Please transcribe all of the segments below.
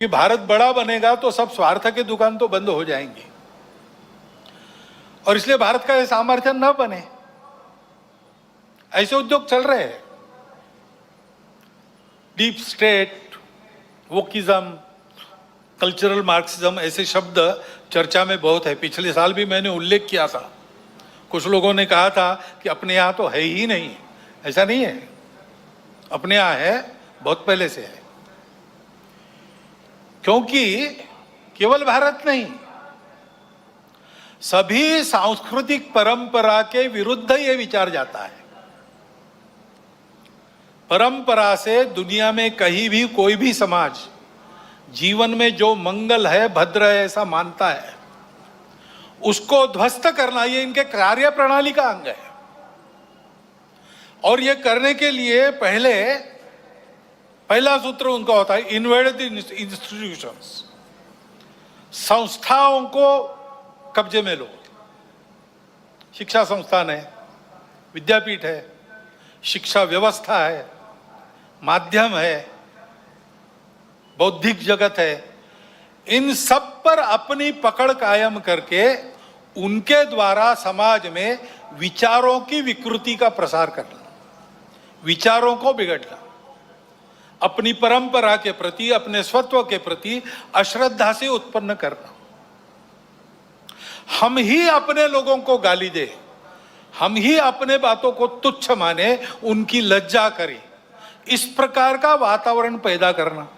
कि भारत बड़ा बनेगा तो सब स्वार्थ की दुकान तो बंद हो जाएंगी और इसलिए भारत का सामर्थ्य न बने, ऐसे उद्योग चल रहे हैं। Deep state, wokeism, cultural Marxism, ऐसे शब्द चर्चा में बहुत है। पिछले साल भी मैंने उल्लेख किया था। कुछ लोगों ने कहा था कि अपने यहाँ तो है ही नहीं। ऐसा नहीं है, अपने यहाँ है, बहुत पहले से है। क्योंकि केवल भारत नहीं, सभी सांस्कृतिक परंपरा के विरुद्ध ये विचार जाता है। परंपरा से दुनिया में कहीं भी कोई भी समाज जीवन में जो मंगल है, भद्र है, ऐसा मानता है, उसको ध्वस्त करना ये इनके कार्य प्रणाली का अंग है। और ये करने के लिए पहला सूत्र उनका होता है इन्वेड द इंस्टीट्यूशंस। संस्थाओं को कब्जे में लो। शिक्षा संस्थान है, विद्यापीठ है, शिक्षा व्यवस्था है, माध्यम है, बौद्धिक जगत है, इन सब पर अपनी पकड़ कायम करके उनके द्वारा समाज में विचारों की विकृति का प्रसार करना, विचारों को बिगड़ना, अपनी परंपरा के प्रति, अपने स्वत्व के प्रति अश्रद्धा से उत्पन्न करना। हम ही अपने लोगों को गाली दे, हम ही अपने बातों को तुच्छ माने, उनकी लज्जा करें, इस प्रकार का वातावरण पैदा करना।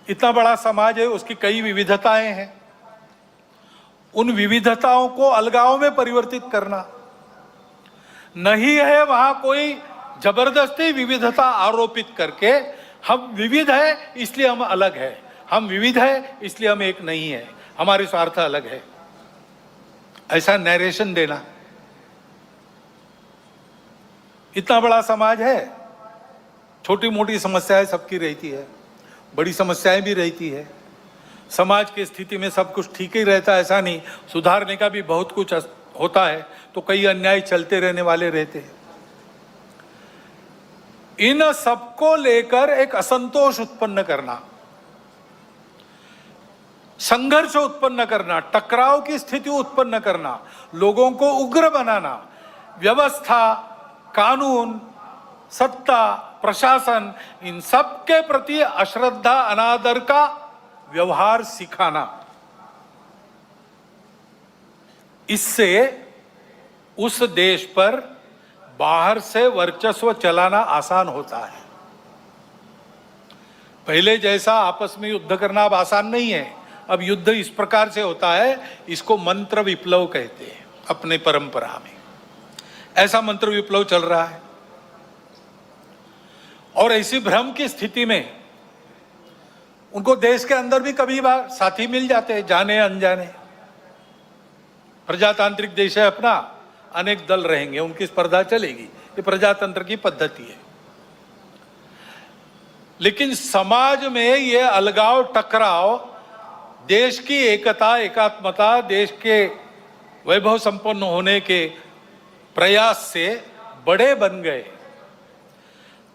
इतना बड़ा समाज है, उसकी कई विविधताएं हैं, उन विविधताओं को अलगाव में परिवर्तित करना। नहीं है वहां कोई जबरदस्ती विविधता आरोपित करके हम विविध है इसलिए हम अलग है, हम विविध है इसलिए हम एक नहीं है, हमारे स्वार्थ अलग है, ऐसा नरेशन देना। इतना बड़ा समाज है, छोटी मोटी समस्याएं सबकी रहती है, बड़ी समस्याएं भी रहती है। समाज की स्थिति में सब कुछ ठीक ही रहता है ऐसा नहीं, सुधारने का भी बहुत कुछ होता है, तो कई अन्याय चलते रहने वाले रहते हैं। इन सबको लेकर एक असंतोष उत्पन्न करना, संघर्ष उत्पन्न करना, टकराव की स्थिति उत्पन्न करना, लोगों को उग्र बनाना, व्यवस्था, कानून, सत्ता, प्रशासन, इन सब के प्रति अश्रद्धा, अनादर का व्यवहार सिखाना, इससे उस देश पर बाहर से वर्चस्व चलाना आसान होता है। पहले जैसा आपस में युद्ध करना अब आसान नहीं है। अब युद्ध इस प्रकार से होता है, इसको मंत्र विप्लव कहते हैं अपने परंपरा में। ऐसा मंत्र विप्लव चल रहा है और ऐसी भ्रम की स्थिति में उनको देश के अंदर भी कभी बार साथी मिल जाते हैं, जाने अनजाने। प्रजातांत्रिक देश है अपना, अनेक दल रहेंगे, उनकी स्पर्धा चलेगी, ये प्रजातंत्र की पद्धति है। लेकिन समाज में ये अलगाव, टकराव देश की एकता, एकात्मता, देश के वैभव संपन्न होने के प्रयास से बड़े बन गए,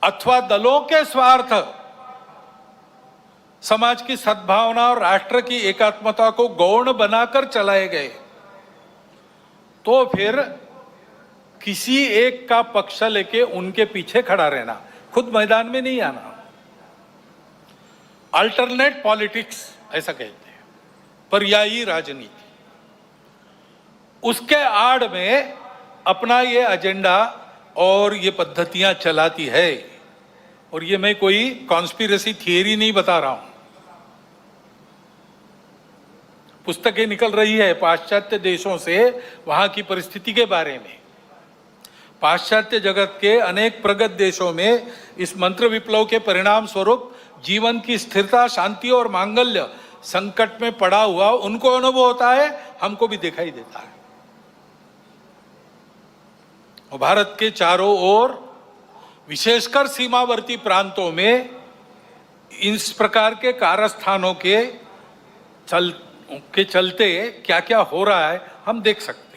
अथवा दलों के स्वार्थ समाज की सद्भावना और राष्ट्र की एकात्मता को गौण बनाकर चलाए गए, तो फिर किसी एक का पक्ष लेके उनके पीछे खड़ा रहना, खुद मैदान में नहीं आना। अल्टरनेट पॉलिटिक्स ऐसा कहते हैं, पर्यायी राजनीति। उसके आड़ में अपना ये एजेंडा और ये पद्धतियां चलाती है। और ये मैं कोई कॉन्स्पिरेसी थियरी नहीं बता रहा हूं, पुस्तकें निकल रही है पाश्चात्य देशों से वहां की परिस्थिति के बारे में। पाश्चात्य जगत के अनेक प्रगत देशों में इस मंत्र विप्लव के परिणाम स्वरूप जीवन की स्थिरता, शांति और मांगल्य संकट में पड़ा हुआ उनको अनुभव होता है, हमको भी दिखाई देता है। और भारत के चारों ओर, विशेषकर सीमावर्ती प्रांतों में इस प्रकार के कारस्थानों के चलते क्या क्या हो रहा है हम देख सकते हैं।